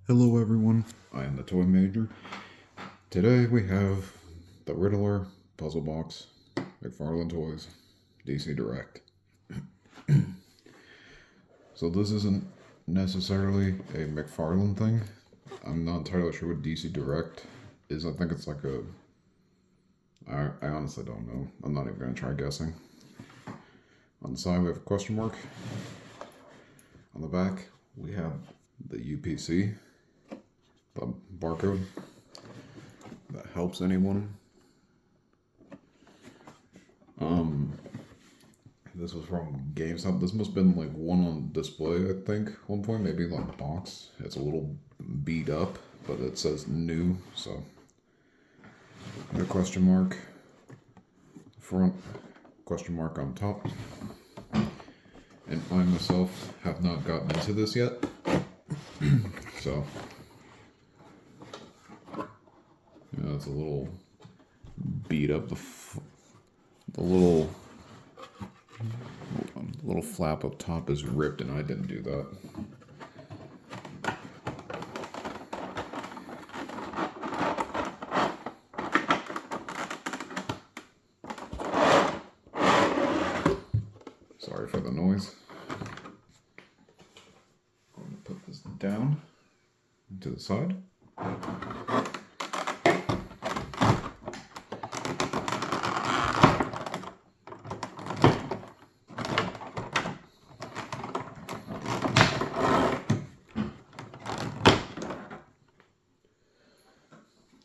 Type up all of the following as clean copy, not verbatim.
Hello everyone, I am the Toy Major. Today we have the Riddler Puzzle Box, McFarlane Toys, DC Direct. So this isn't necessarily a McFarlane thing. I'm not entirely sure what DC Direct is. I think it's like a... I honestly don't know. I'm not even going to try guessing. On the side we have a question mark. On the back we have the UPC, the barcode. That helps anyone. This was from GameStop. This must have been like one on display, I think, one point, maybe like a box. It's a little beat up, but it says new, so the question mark front, question mark on top. And I myself have not gotten into this yet. So yeah, it's a little beat up. The little flap up top is ripped, and I didn't do that. Sorry for the noise. I'm going to put this down to the side.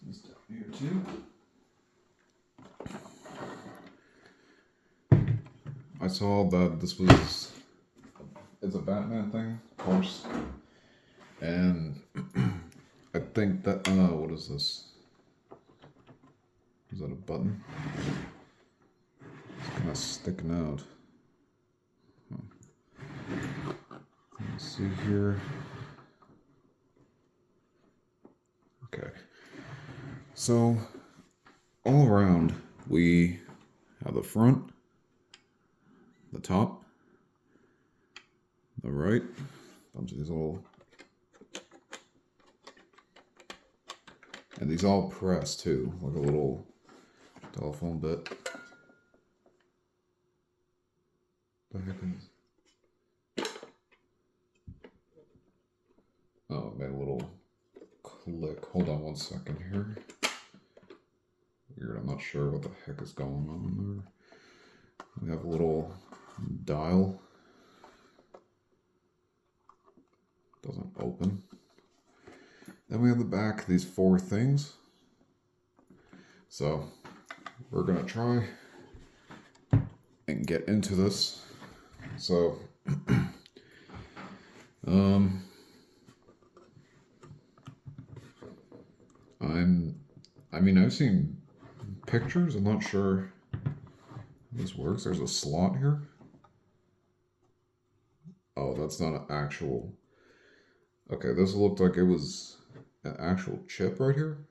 This down here too. I saw that this was, it's a Batman thing, of course, and I think that, what is this? Is that a button? It's kind of sticking out. Let's see here. Okay. So, all around, we have the front, the top, the right, bunch of these little, and these all press too, like a little telephone bit. The heck is? Oh, it made a little click. Hold on one second here. Weird, I'm not sure what the heck is going on there. We have a little dial. Doesn't open. Then we have the back, these four things. So we're gonna try and get into this. So I've seen pictures. I'm not sure how this works. There's a slot here. Oh, that's not an actual. Okay, this looked like it was an actual chip right here.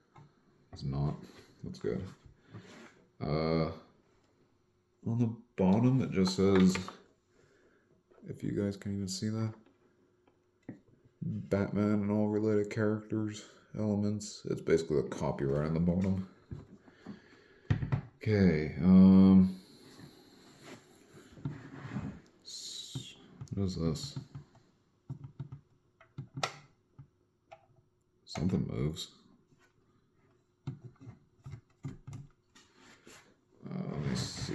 It's not. That's good. On the bottom, it just says, if you guys can even see that, Batman and all related characters, elements. It's basically the copyright on the bottom. Okay, what is this? Something moves. Let me see.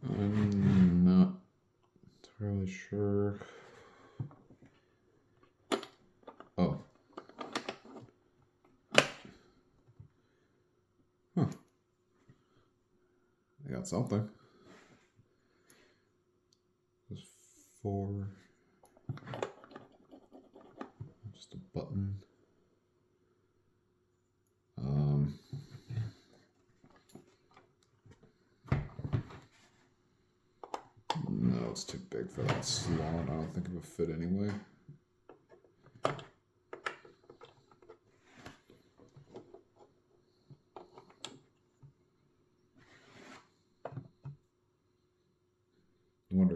I'm not entirely sure. Oh. Huh. I got something. There's four. Just a button. No, it's too big for that slot. I don't think it would fit anyway.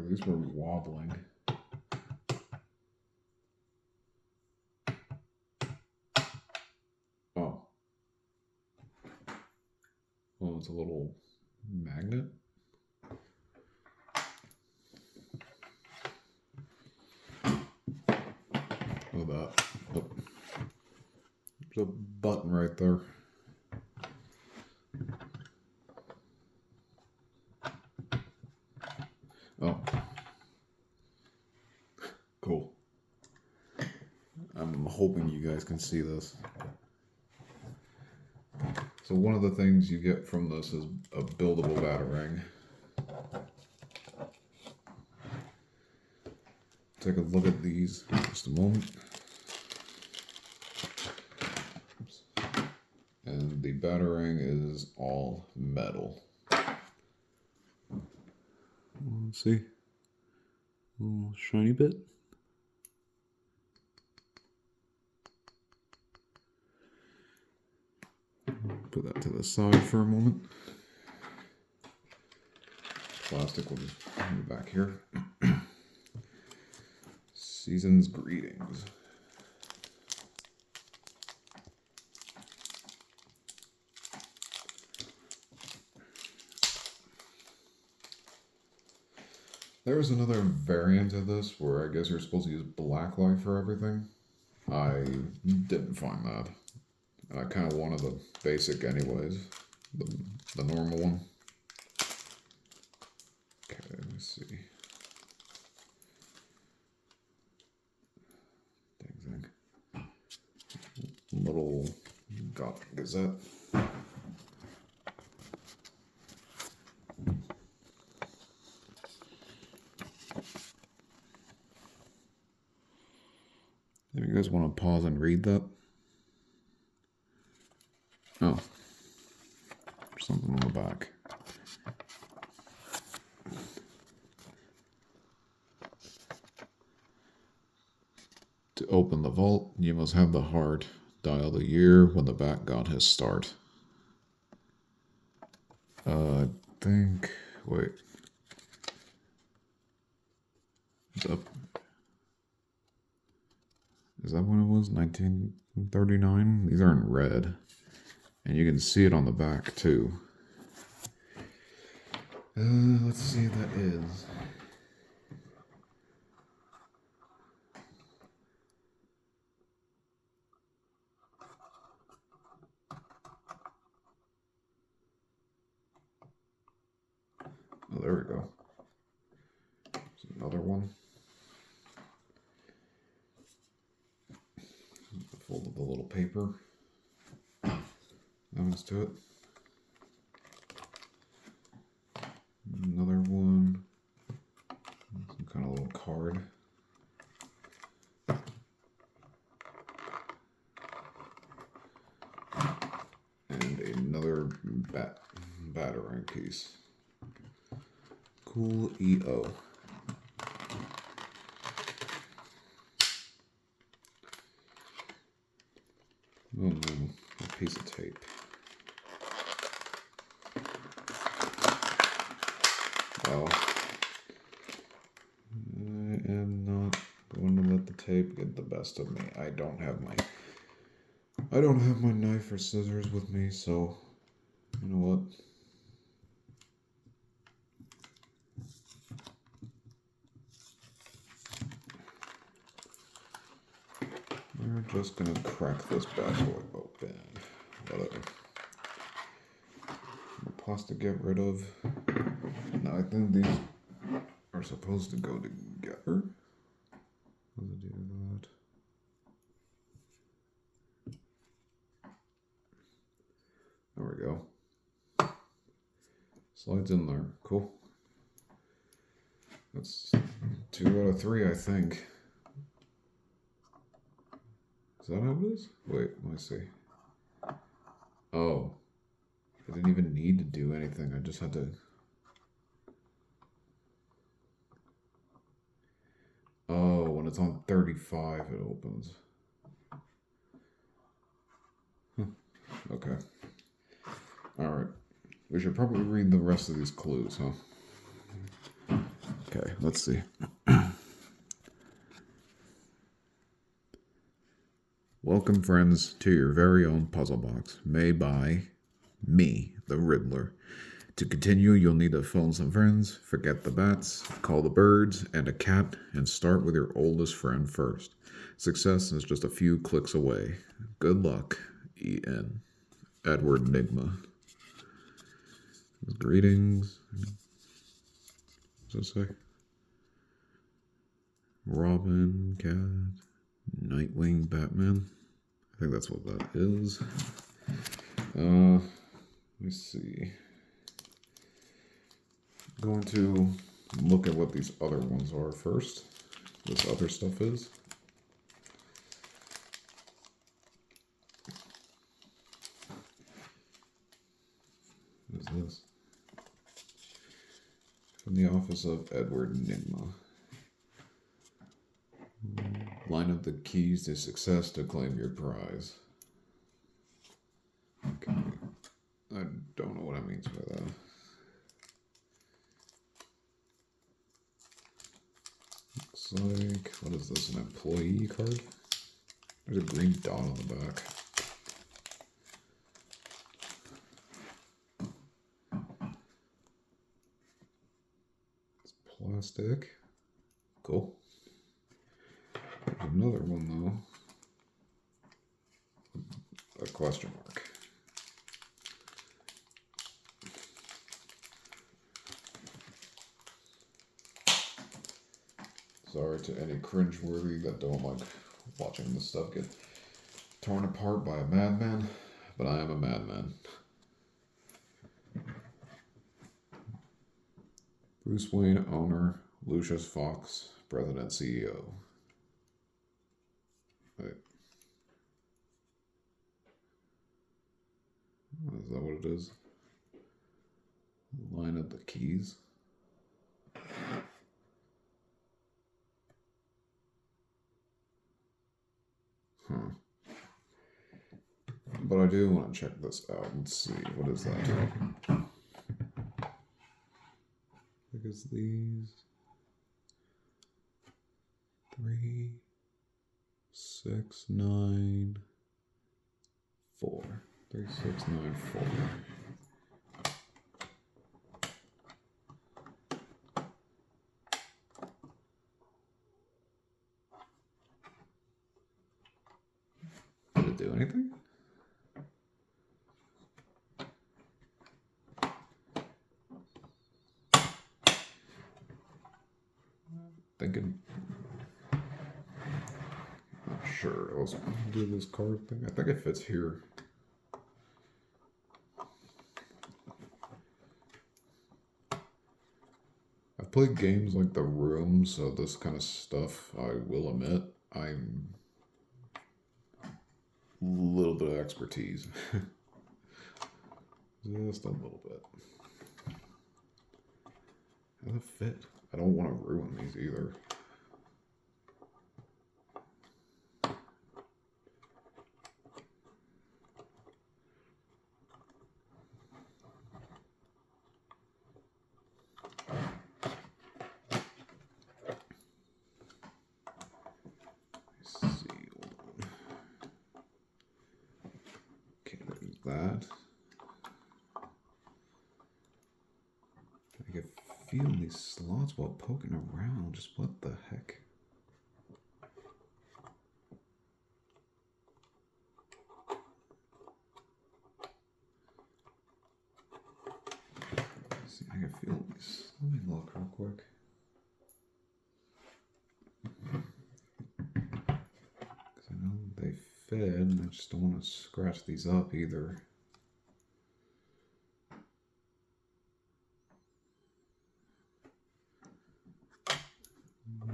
these were wobbling. Oh. Oh, it's a little magnet. Look at that. Look. There's a button right there. Oh. Cool. I'm hoping you guys can see this. So one of the things you get from this is a buildable batarang. Take a look at these in just a moment. Oops. And the batarang is all metal. Let's see. A little shiny bit. Put that to the side for a moment. Plastic will just move back here. Season's greetings. There's another variant of this where I guess you're supposed to use blacklight for everything. I didn't find that. I kind of wanted the basic anyways, the normal one. Okay, let me see. Dang. Little Gazette. If you guys want to pause and read that. Oh, there's something on the back. To open the vault, you must have the heart. Dial the year when the bat got his start. I think. Wait. Is that when it was? 1939? These are in red. And you can see it on the back too. Let's see if that is. Oh, there we go. There's another one. Fold of the little paper. Happens to it. Another one. Some kind of little card. And another batarang piece. Cool EO. Oh no, a piece of tape. Well, I am not going to let the tape get the best of me. I don't have my knife or scissors with me, so you know what? We're just gonna crack this bad boy open. Whatever. More plastic to get rid of. Now I think these are supposed to go together. How does it do that? There we go. Slides in there. Cool. That's 2 out of 3, I think. Is that how it is? Wait, let me see. Oh. I didn't even need to do anything. I just had to... Oh, when it's on 35, it opens. Okay. Alright. We should probably read the rest of these clues, huh? Okay. let's see. Welcome, friends, to your very own puzzle box, made by me, the Riddler. To continue, you'll need to phone some friends, forget the bats, call the birds, and a cat, and start with your oldest friend first. Success is just a few clicks away. Good luck, E.N. Edward Nigma. Greetings. What's that say? Robin, Cat, Nightwing, Batman. I think that's what that is. Let me see. I'm going to look at what these other ones are first. This other stuff is. What is this? From the office of Edward Nigma. Line up the keys to success to claim your prize. Okay. I don't know what that means by that. Looks like, what is this, an employee card? There's a green dot on the back. It's plastic. Cool. There's another one though. A question mark. Sorry to any cringeworthy that don't like watching this stuff get torn apart by a madman, but I am a madman. Bruce Wayne, owner. Lucius Fox, president, CEO. Wait. Is that what it is? Line up the keys. But I do want to check this out. Let's see. What is that? I think it's these. 3, 6, 9, 4. 3, 6, 9, 4. Did it do anything? Thinking. Not sure. Let's do this card thing. I think it fits here. I've played games like The Room, so this kind of stuff, I will admit, I'm a little bit of expertise. Just a little bit. How does it fit? I don't want to ruin these either. Let's see. Okay, there's that. I can feel these slots while poking around. Just what the heck? See, I can feel these. Let me look real quick. Because I know they fit, and I just don't want to scratch these up either.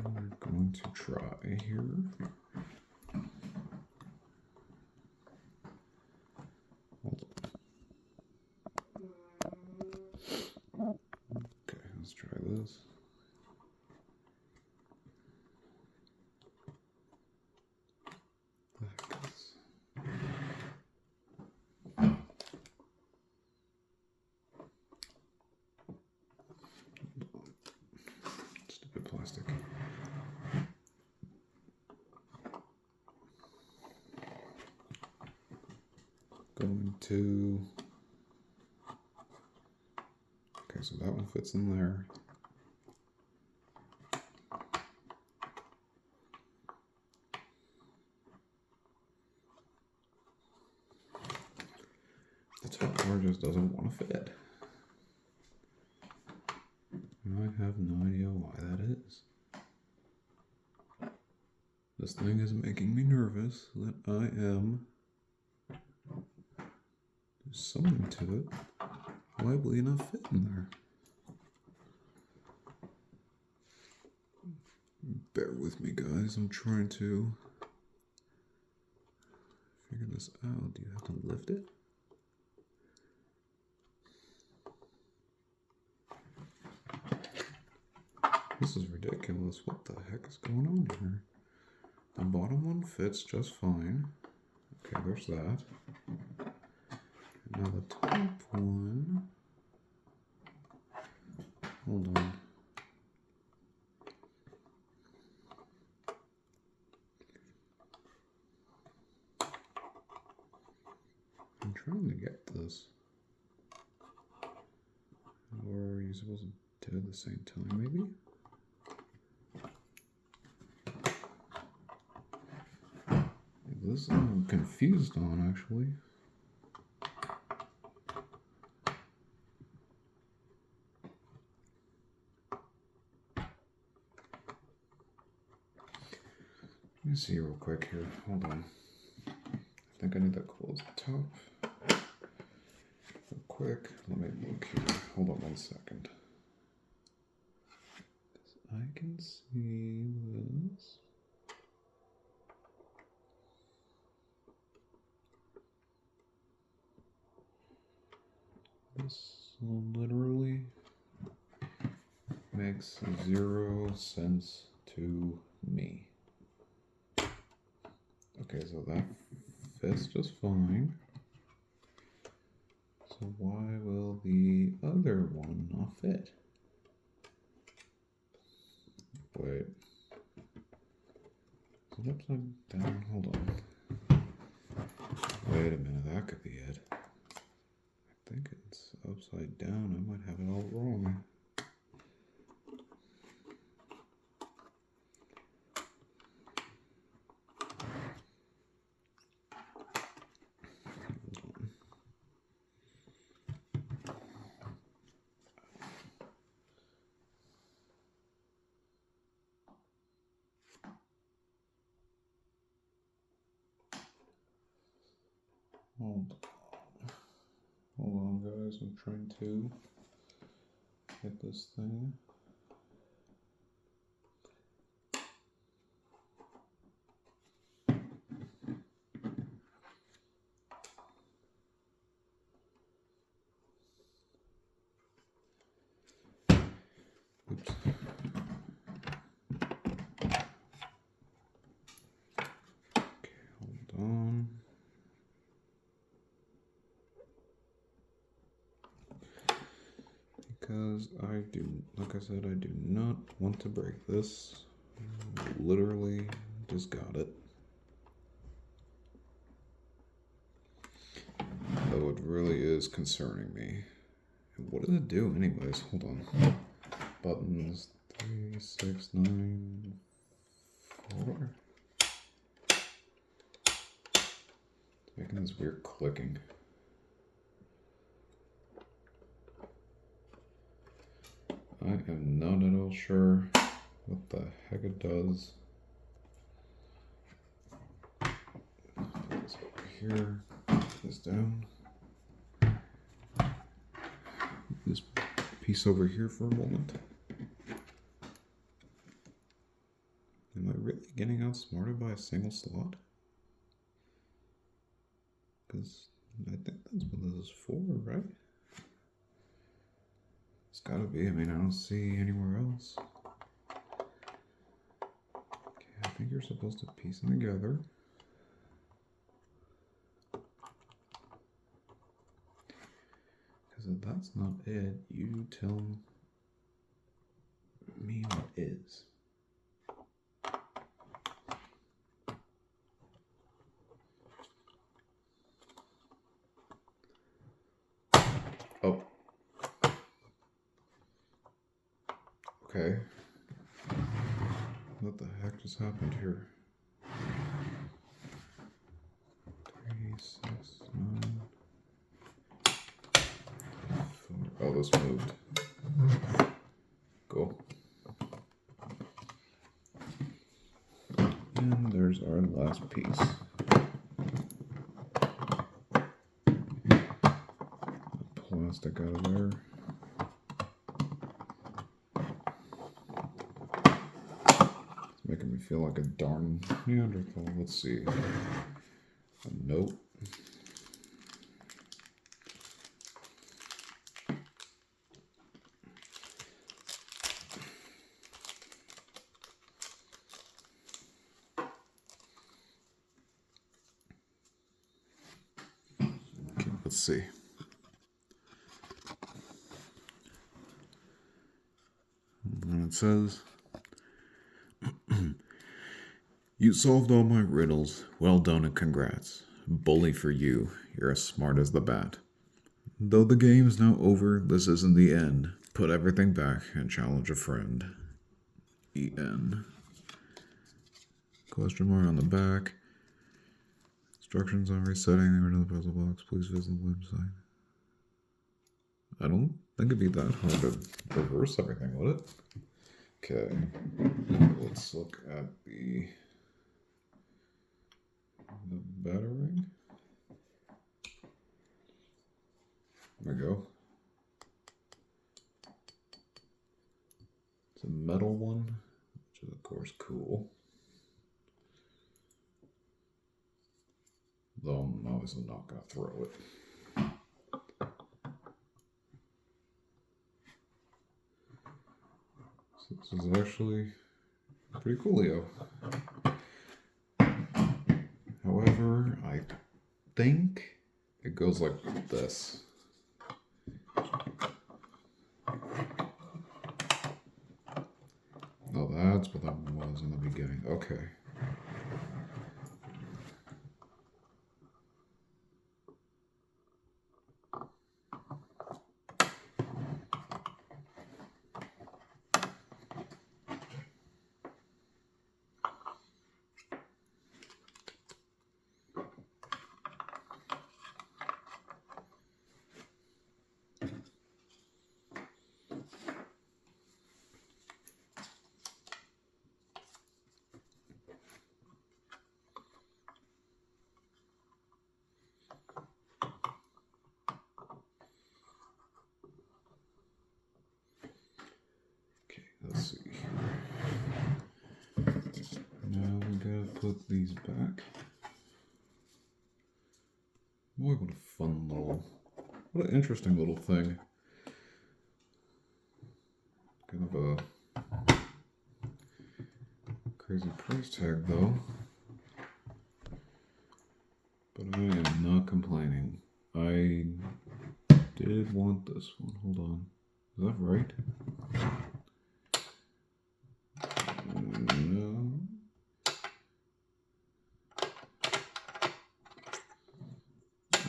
We're going to try here. Okay, let's try this. Just a bit going to... Okay, so that one fits in there. The top part just doesn't want to fit. And I have no idea why that is. This thing is making me nervous that I am something to it likely enough fit in there. Bear with me, guys. I'm trying to figure this out. Do you have to lift it? This is ridiculous. What the heck is going on here? The bottom one fits just fine. Okay, there's that. Now the top one... Hold on. I'm trying to get this. Or are you supposed to do it at the same time, maybe? This I'm confused on, actually. Let me see real quick here. Hold on. I think I need to close the top. Real quick. Let me look here. Hold on 1 second. I can see this. This literally makes 0 sense to me. Okay, so that fits just fine. So why will the other one not fit? Wait. Is it upside down? Hold on. Wait a minute, that could be it. I think it's upside down. I might have it all wrong. Hold on, guys. I'm trying to get this thing. Oops. Okay, hold on. Because I do, like I said, I do not want to break this. Literally just got it. Though it really is concerning me. What does it do anyways? Hold on. Buttons 3, 6, 9, 4. It's making this weird clicking. I am not at all sure what the heck it does. Put this over here, put this down. This piece over here for a moment. Am I really getting outsmarted by a single slot? Because I think that's what this is for, right? It's gotta be. I mean, I don't see anywhere else. Okay, I think you're supposed to piece them together. Because if that's not it, you tell me what is. Okay. What the heck just happened here? 3, 6, 9. 4. Oh, this moved. Cool. And there's our last piece. Plastic out of there. It's making me feel like a darn Neanderthal. Let's see. A note. Okay, let's see. And it says, "You solved all my riddles. Well done and congrats. Bully for you. You're as smart as the bat. Though the game's now over, this isn't the end. Put everything back and challenge a friend. E.N." Question mark on the back. Instructions on resetting the Riddler Puzzle Box. Please visit the website. I don't think it'd be that hard to reverse everything, would it? Okay. Let's look at the battering. There we go. It's a metal one, which is of course cool. Though I'm obviously not going to throw it. So this is actually pretty coolio. However, I think it goes like this. Oh, that's what that one was in the beginning. Okay. Let's see. Now we gotta put these back. Boy, what a fun little, what an interesting little thing. Kind of a crazy price tag though. But I am not complaining. I did want this one. Hold on. Is that right? No.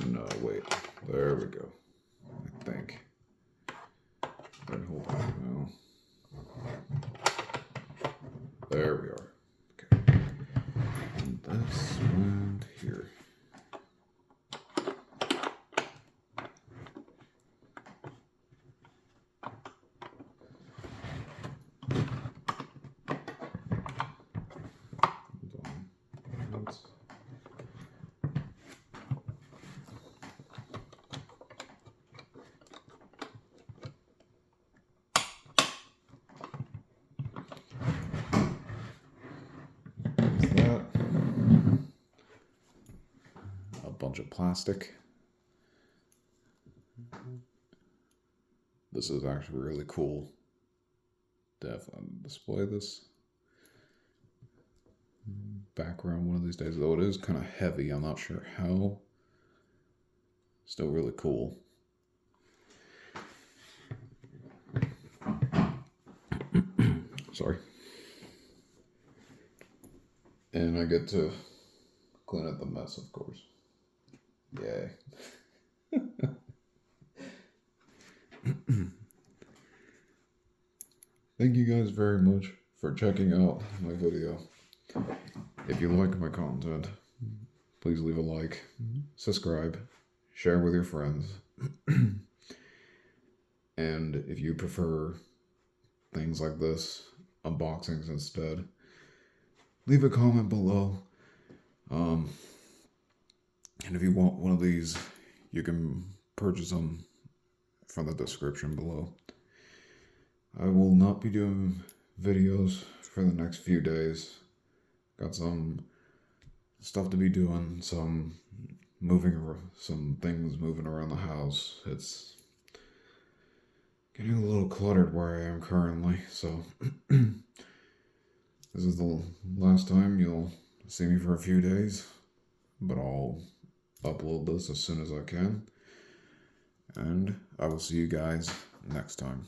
No, wait. There we go. I think. Right, hold on now. There we are. Okay. And this went here. Bunch of plastic. This is actually really cool. Definitely display this background one of these days, though it is kind of heavy. I'm not sure how. Still really cool. Sorry. And I get to clean up the mess, of course. Yay. Thank you guys very much for checking out my video. If you like my content, please leave a like, subscribe, share with your friends. And if you prefer things like this, unboxings instead, leave a comment below. And if you want one of these, you can purchase them from the description below. I will not be doing videos for the next few days. Got some stuff to be doing, some things moving around the house. It's getting a little cluttered where I am currently, so this is the last time you'll see me for a few days, but I'll upload this as soon as I can, and I will see you guys next time.